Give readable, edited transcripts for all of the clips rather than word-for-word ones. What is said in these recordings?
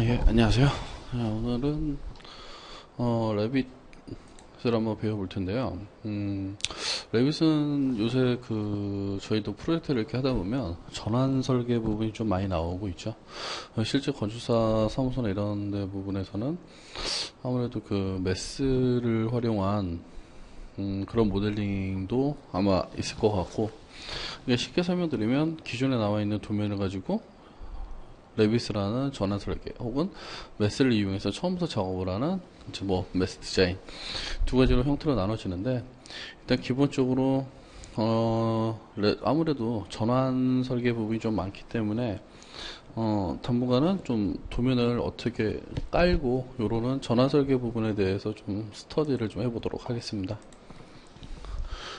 예, 안녕하세요. 오늘은 레빗을 한번 배워볼 텐데요. 레빗은 요새 저희도 프로젝트를 이렇게 하다 보면 전환 설계 부분이 좀 많이 나오고 있죠. 실제 건축사 사무소나 이런 데 부분에서는 아무래도 메스를 활용한 그런 모델링도 아마 있을 것 같고, 쉽게 설명드리면 기존에 나와 있는 도면을 가지고 레빗이라는 전환 설계 혹은 메스를 이용해서 처음부터 작업을 하는 메스 디자인 두 가지로 형태로 나눠지는데, 일단 기본적으로 아무래도 전환 설계 부분이 좀 많기 때문에 당분간은 좀 도면을 어떻게 깔고 요러는 전환 설계 부분에 대해서 좀 스터디를 좀 해보도록 하겠습니다.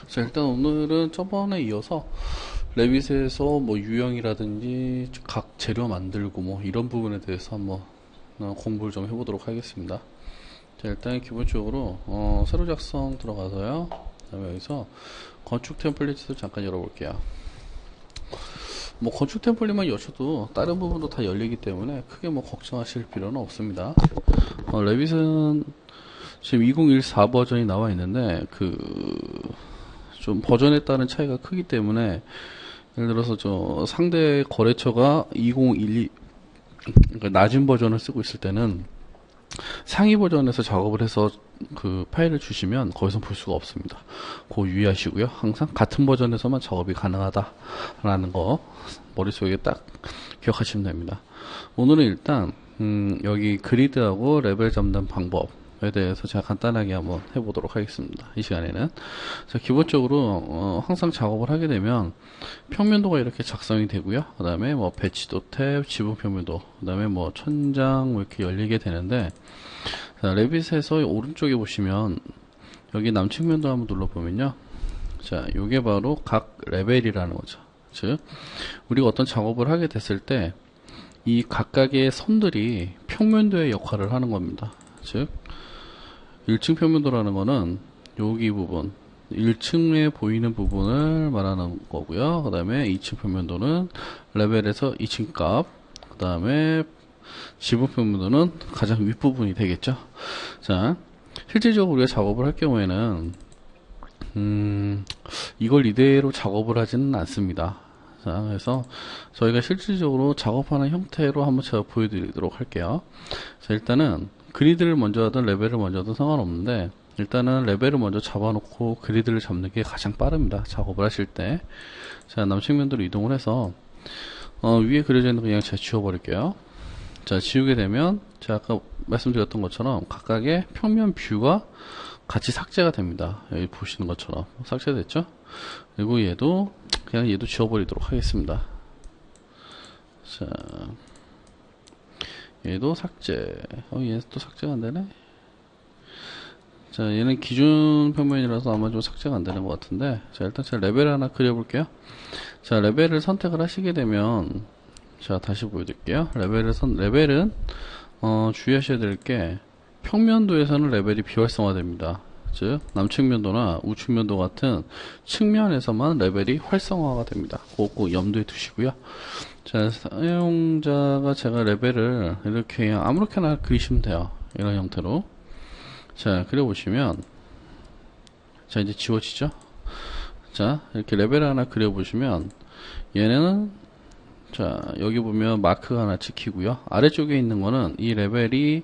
자, 일단 오늘은 저번에 이어서 레빗에서 유형이라든지 각 재료 만들고 이런 부분에 대해서 한번 공부를 좀 해보도록 하겠습니다. 자, 일단 기본적으로 세로 작성 들어가서요. 그다음에 여기서 건축 템플릿을 잠깐 열어볼게요. 건축 템플릿만 여셔도 다른 부분도 다 열리기 때문에 크게 걱정하실 필요는 없습니다. 레빗은 지금 2014 버전이 나와 있는데 좀 버전에 따른 차이가 크기 때문에, 예를 들어서 상대 거래처가 2012 그러니까 낮은 버전을 쓰고 있을 때는 상위 버전에서 작업을 해서 파일을 주시면 거기서 볼 수가 없습니다. 그거 유의하시고요. 항상 같은 버전에서만 작업이 가능하다라는 거 머릿속에 딱 기억하시면 됩니다. 오늘은 일단 여기 그리드하고 레벨 잡는 방법에 대해서 제가 간단하게 한번 해보도록 하겠습니다. 이 시간에는. 자, 기본적으로 항상 작업을 하게 되면 평면도가 이렇게 작성이 되고요. 그 다음에 배치도 탭, 지붕 평면도, 그 다음에 천장 이렇게 열리게 되는데, 자, 레빗에서 오른쪽에 보시면 여기 남측면도 한번 눌러보면요. 자, 요게 바로 각 레벨이라는 거죠. 즉, 우리가 어떤 작업을 하게 됐을 때 이 각각의 선들이 평면도의 역할을 하는 겁니다. 즉, 1층 평면도라는 거는 여기 부분 1층에 보이는 부분을 말하는 거고요. 그 다음에 2층 평면도는 레벨에서 2층 값, 그 다음에 지붕 평면도는 가장 윗부분이 되겠죠. 자, 실질적으로 우리가 작업을 할 경우에는 이걸 이대로 작업을 하지는 않습니다. 자, 그래서 저희가 실질적으로 작업하는 형태로 한번 제가 보여드리도록 할게요. 자, 일단은 그리드를 먼저 하든 레벨을 먼저 하든 상관없는데, 일단은 레벨을 먼저 잡아놓고 그리드를 잡는 게 가장 빠릅니다. 작업을 하실 때. 자, 남측면도로 이동을 해서 위에 그려져 있는 거 그냥 제가 지워버릴게요. 자, 지우게 되면 제가 아까 말씀드렸던 것처럼 각각의 평면 뷰가 같이 삭제가 됩니다. 여기 보시는 것처럼 삭제됐죠? 그리고 얘도 지워버리도록 하겠습니다. 자, 얘도 삭제. 얘는 또 삭제가 안되네. 자, 얘는 기준 평면이라서 아마 좀 삭제가 안되는 것 같은데, 자, 일단 제가 레벨 하나 그려볼게요. 자, 레벨을 선택을 하시게 되면, 자, 다시 보여드릴게요. 레벨은 주의하셔야 될 게, 평면도에서는 레벨이 비활성화됩니다. 즉, 남측면도나 우측면도 같은 측면에서만 레벨이 활성화가 됩니다. 그거 꼭 염두에 두시고요. 자, 사용자가 제가 레벨을 이렇게 그냥 아무렇게나 그리시면 돼요. 이런 형태로. 자, 그려보시면, 자, 이제 지워지죠? 자, 이렇게 레벨 하나 그려보시면, 얘는, 자, 여기 보면 마크가 하나 찍히고요. 아래쪽에 있는 거는 이 레벨이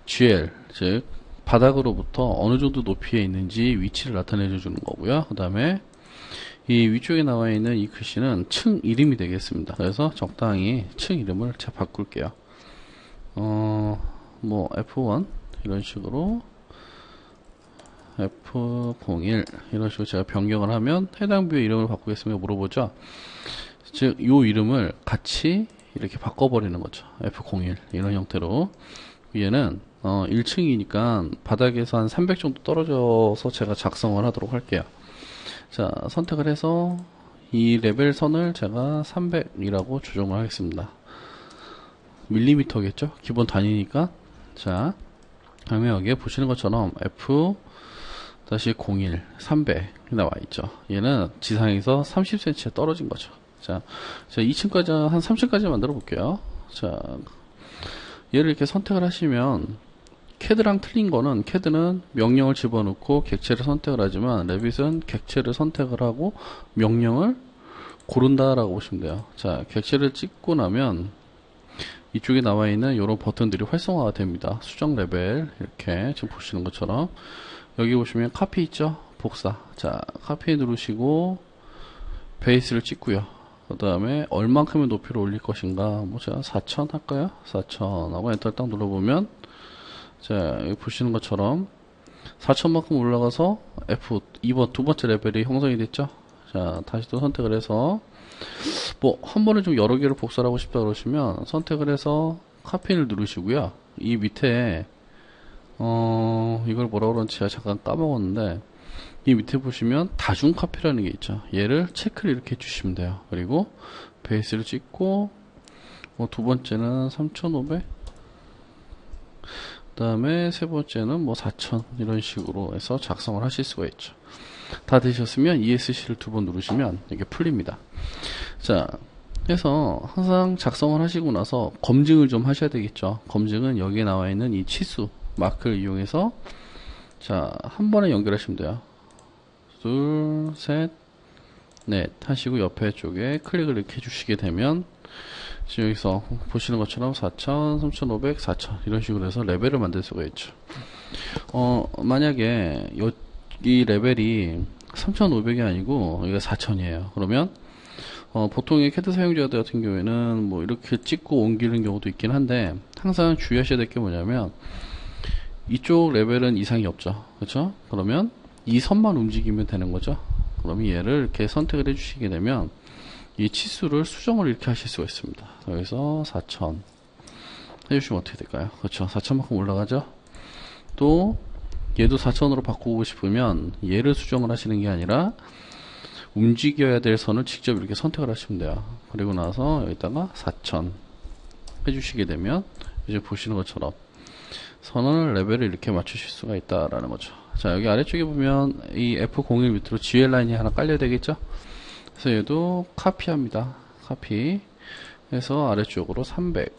GL, 즉, 바닥으로부터 어느 정도 높이에 있는지 위치를 나타내 주는 거고요. 그 다음에, 이 위쪽에 나와 있는 이 글씨는 층 이름이 되겠습니다. 그래서 적당히 층 이름을 제가 바꿀게요. F1 이런 식으로 F01 이런 식으로 제가 변경을 하면 해당 뷰의 이름을 바꾸겠습니까? 물어보죠. 즉, 요 이름을 같이 이렇게 바꿔버리는 거죠. F01 이런 형태로. 얘는 1층이니까 바닥에서 한 300 정도 떨어져서 제가 작성을 하도록 할게요. 자, 선택을 해서 이 레벨 선을 제가 300이라고 조정을 하겠습니다. 밀리미터겠죠? 기본 단위니까. 자, 다음에 여기에 보시는 것처럼 F-01 300 나와 있죠. 얘는 지상에서 30cm 떨어진 거죠. 자, 2층까지 한 3층까지 만들어 볼게요. 자, 얘를 이렇게 선택을 하시면 CAD랑 틀린 거는 CAD는 명령을 집어넣고 객체를 선택을 하지만 레빗은 객체를 선택을 하고 명령을 고른다라고 보시면 돼요. 자, 객체를 찍고 나면 이쪽에 나와 있는 이런 버튼들이 활성화가 됩니다. 수정 레벨 이렇게 지금 보시는 것처럼 여기 보시면 카피 있죠? 복사. 자, 카피 누르시고 베이스를 찍고요. 그 다음에 얼만큼의 높이를 올릴 것인가. 뭐 제가 4000 할까요? 4000 하고 엔터를 딱 눌러보면 자, 여기 보시는 것처럼 4000만큼 올라가서 F2번 두 번째 레벨이 형성이 됐죠. 자, 다시 또 선택을 해서 뭐 한 번에 좀 여러 개를 복사를 하고 싶다 그러시면 선택을 해서 카피를 누르시고요. 이 밑에 이걸 뭐라 그런지 제가 잠깐 까먹었는데 이 밑에 보시면 다중 카피라는 게 있죠. 얘를 체크를 이렇게 해주시면 돼요. 그리고 베이스를 찍고 뭐 두 번째는 3500 그 다음에 세 번째는 뭐 4000 이런 식으로 해서 작성을 하실 수가 있죠. 다 되셨으면 ESC를 두 번 누르시면 이게 풀립니다. 자, 그래서 항상 작성을 하시고 나서 검증을 좀 하셔야 되겠죠. 검증은 여기에 나와 있는 이 치수 마크를 이용해서 자, 한 번에 연결하시면 돼요. 둘, 셋, 넷 하시고 옆에 쪽에 클릭을 이렇게 해주시게 되면 지금 여기서 보시는 것처럼 4000, 3500, 4000 이런 식으로 해서 레벨을 만들 수가 있죠. 만약에 이 레벨이 3500이 아니고 여기가 4000이에요. 그러면 보통의 CAD 사용자들 같은 경우에는 뭐 이렇게 찍고 옮기는 경우도 있긴 한데 항상 주의하셔야 될 게 뭐냐면 이쪽 레벨은 이상이 없죠. 그렇죠? 그러면 이 선만 움직이면 되는 거죠. 그러면 얘를 이렇게 선택을 해 주시게 되면 이 치수를 수정을 이렇게 하실 수가 있습니다. 여기서 4000 해주시면 어떻게 될까요? 그렇죠. 4000만큼 올라가죠. 또 얘도 4000으로 바꾸고 싶으면 얘를 수정을 하시는 게 아니라 움직여야 될 선을 직접 이렇게 선택을 하시면 돼요. 그리고 나서 여기다가 4000 해주시게 되면 이제 보시는 것처럼 선을 레벨을 이렇게 맞추실 수가 있다라는 거죠. 자, 여기 아래쪽에 보면 이 F01 밑으로 GL 라인이 하나 깔려야 되겠죠? 그래서 얘도 카피합니다. 카피 해서 아래쪽으로 300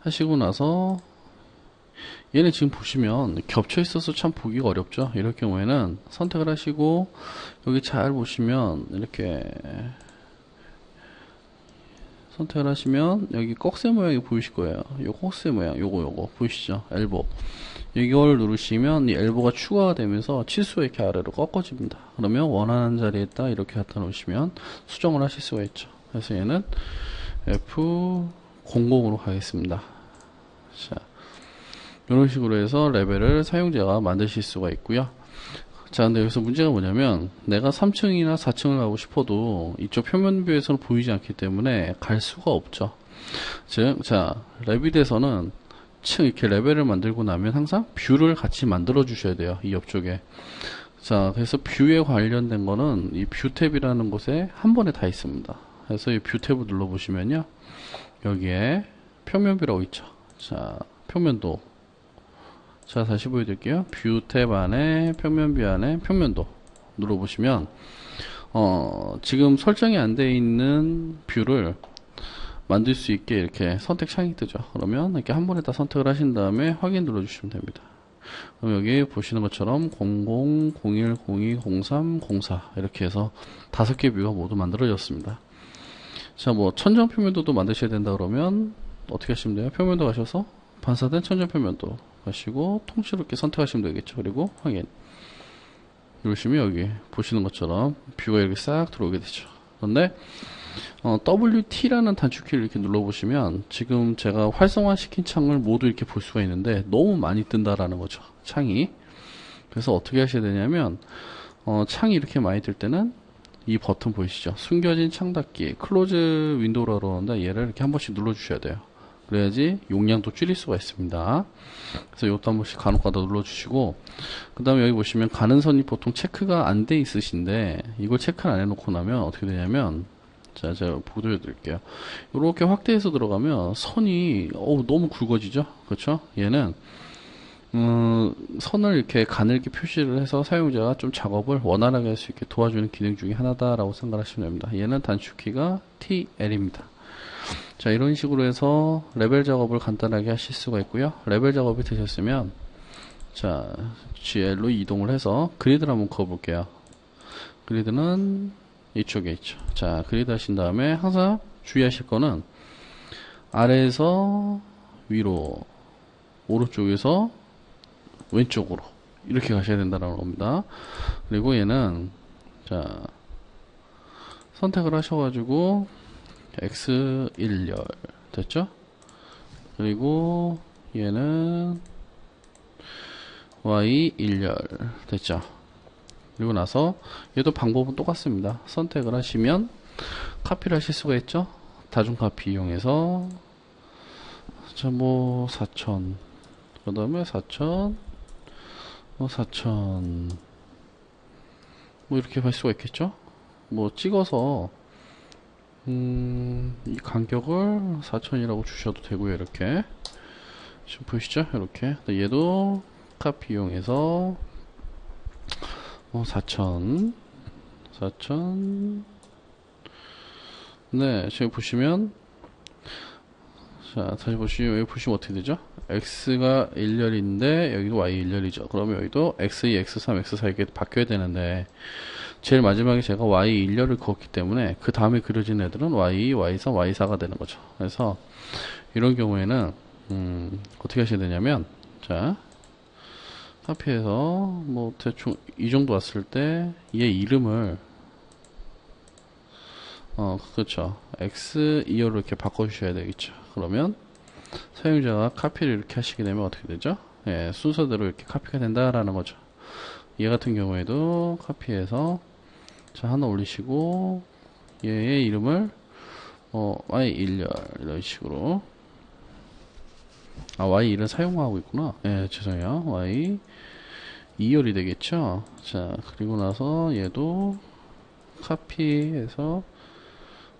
하시고 나서 얘는 지금 보시면 겹쳐 있어서 참 보기가 어렵죠. 이럴 경우에는 선택을 하시고 여기 잘 보시면 이렇게 선택을 하시면 여기 꺽쇠 모양이 보이실 거예요. 요 꺽쇠 모양 요거 보이시죠? 엘보 이걸 누르시면 이 엘보가 추가가 되면서 치수가 이렇게 아래로 꺾어집니다. 그러면 원하는 자리에다 이렇게 갖다 놓으시면 수정을 하실 수가 있죠. 그래서 얘는 F00으로 가겠습니다. 자, 이런 식으로 해서 레벨을 사용자가 만드실 수가 있고요. 자, 근데 여기서 문제가 뭐냐면 내가 3층이나 4층을 가고 싶어도 이쪽 표면 뷰에서는 보이지 않기 때문에 갈 수가 없죠. 즉, 자, 레빗에서는 이렇게 레벨을 만들고 나면 항상 뷰를 같이 만들어 주셔야 돼요. 이 옆쪽에. 자, 그래서 뷰에 관련된 거는 이 뷰 탭이라는 곳에 한 번에 다 있습니다. 그래서 이 뷰 탭을 눌러 보시면요. 여기에 표면뷰라고 있죠. 자, 표면도. 자, 다시 보여드릴게요. 뷰 탭 안에 표면뷰 안에 표면도 눌러보시면 지금 설정이 안 되어 있는 뷰를 만들 수 있게 이렇게 선택 창이 뜨죠. 그러면 이렇게 한 번에 다 선택을 하신 다음에 확인 눌러주시면 됩니다. 그럼 여기 보시는 것처럼 00, 01, 02, 03, 04 이렇게 해서 5개 뷰가 모두 만들어졌습니다. 자, 뭐 천정 표면도도 만드셔야 된다 그러면 어떻게 하시면 돼요? 표면도 가셔서 반사된 천정 표면도 가시고 통째로 이렇게 선택하시면 되겠죠. 그리고 확인 누르시면 여기 보시는 것처럼 뷰가 이렇게 싹 들어오게 되죠. 그런데 WT라는 단축키를 이렇게 눌러보시면 지금 제가 활성화시킨 창을 모두 이렇게 볼 수가 있는데 너무 많이 뜬다라는 거죠. 창이. 그래서 어떻게 하셔야 되냐면 창이 이렇게 많이 뜰 때는 이 버튼 보이시죠? 숨겨진 창 닫기 클로즈 윈도우라고 그러는데 얘를 이렇게 한 번씩 눌러주셔야 돼요. 그래야지 용량도 줄일 수가 있습니다. 그래서 이것도 한 번씩 간혹가다 눌러주시고 그 다음에 여기 보시면 가는 선이 보통 체크가 안 돼 있으신데 이걸 체크를 안 해놓고 나면 어떻게 되냐면 자, 제가 보여드려 드릴게요. 이렇게 확대해서 들어가면 선이 너무 굵어지죠? 그렇죠? 얘는 선을 이렇게 가늘게 표시를 해서 사용자가 좀 작업을 원활하게 할 수 있게 도와주는 기능 중에 하나다라고 생각하시면 됩니다. 얘는 단축키가 TL입니다. 자, 이런 식으로 해서 레벨 작업을 간단하게 하실 수가 있고요. 레벨 작업이 되셨으면, 자, GL로 이동을 해서 그리드를 한번 그어볼게요. 그리드는 이쪽에 있죠. 자, 그리드 하신 다음에 항상 주의하실 거는 아래에서 위로, 오른쪽에서 왼쪽으로 이렇게 가셔야 된다는 겁니다. 그리고 얘는 자 선택을 하셔가지고 X 1열 됐죠? 그리고 얘는 Y 1열 됐죠? 그리고 나서 얘도 방법은 똑같습니다. 선택을 하시면 카피를 하실 수가 있죠? 다중 카피 이용해서 자 뭐 4000 그 다음에 4000 4000 뭐 이렇게 할 수가 있겠죠? 뭐 찍어서 이 간격을 4000이라고 주셔도 되고요. 이렇게 지금 보이시죠? 이렇게 얘도 카피 이용해서 4000 네, 지금 보시면 자 다시 보시면 여기 보시면 어떻게 되죠? X가 1열인데 여기도 Y 1열이죠. 그러면 여기도 X2, X3, X4 이렇게 바뀌어야 되는데 제일 마지막에 제가 Y 1열을 그었기 때문에 그 다음에 그려진 애들은 Y2, Y3, Y4가 되는 거죠. 그래서 이런 경우에는 어떻게 하셔야 되냐면 자 카피해서 뭐 대충 이 정도 왔을 때 얘 이름을 그렇죠. X2열로 이렇게 바꿔주셔야 되겠죠. 그러면 사용자가 카피를 이렇게 하시게 되면 어떻게 되죠? 예, 순서대로 이렇게 카피가 된다라는 거죠. 얘 같은 경우에도 카피해서 자 하나 올리시고 얘의 이름을 Y1열 이런 식으로 Y1을 사용하고 있구나. 예, 죄송해요. Y2열이 되겠죠. 자 그리고 나서 얘도 카피해서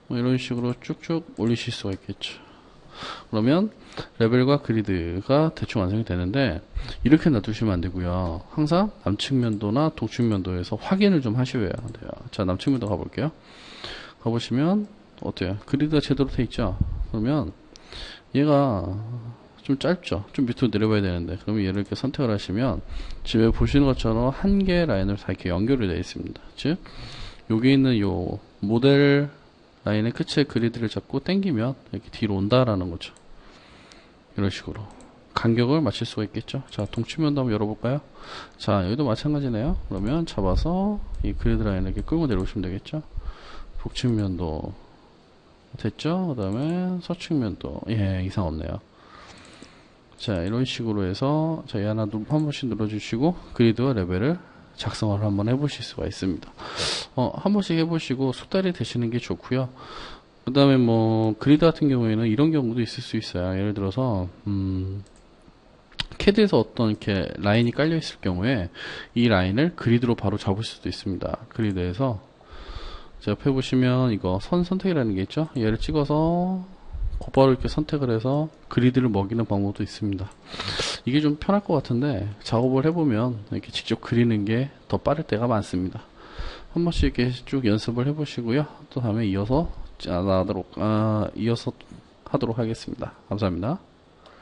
뭐 이런 식으로 쭉쭉 올리실 수가 있겠죠. 그러면 레벨과 그리드가 대충 완성이 되는데 이렇게 놔두시면 안 되고요. 항상 남측면도나 동측면도에서 확인을 좀 하셔야 돼요. 자 남측면도 가볼게요. 가보시면 어때요? 그리드가 제대로 돼 있죠? 그러면 얘가 좀 짧죠? 좀 밑으로 내려봐야 되는데 그러면 얘를 이렇게 선택을 하시면 지금 보시는 것처럼 한 개의 라인으로 다 이렇게 연결이 되어 있습니다. 즉 여기 있는 요 모델 라인의 끝에 그리드를 잡고 당기면 이렇게 뒤로 온다라는 거죠. 이런 식으로 간격을 맞출 수가 있겠죠. 자 동측면도 한번 열어볼까요? 자 여기도 마찬가지네요. 그러면 잡아서 이 그리드 라인을 이렇게 끌고 내려오시면 되겠죠. 북측면도 됐죠. 그 다음에 서측면도 예 이상 없네요. 자 이런 식으로 해서 저희 하나 한 번씩 눌러주시고 그리드와 레벨을 작성을 한번 해보실 수가 있습니다. 한 번씩 해보시고 숙달이 되시는 게 좋고요. 그 다음에 뭐 그리드 같은 경우에는 이런 경우도 있을 수 있어요. 예를 들어서 캐드에서 어떤 이렇게 라인이 깔려 있을 경우에 이 라인을 그리드로 바로 잡을 수도 있습니다. 그리드에서 자, 옆에 보시면 이거 선 선택이라는 게 있죠. 얘를 찍어서 곧바로 이렇게 선택을 해서 그리드를 먹이는 방법도 있습니다. 이게 좀 편할 것 같은데 작업을 해보면 이렇게 직접 그리는 게 더 빠를 때가 많습니다. 한 번씩 이렇게 쭉 연습을 해보시고요. 또 다음에 이어서 하도록 하겠습니다. 감사합니다.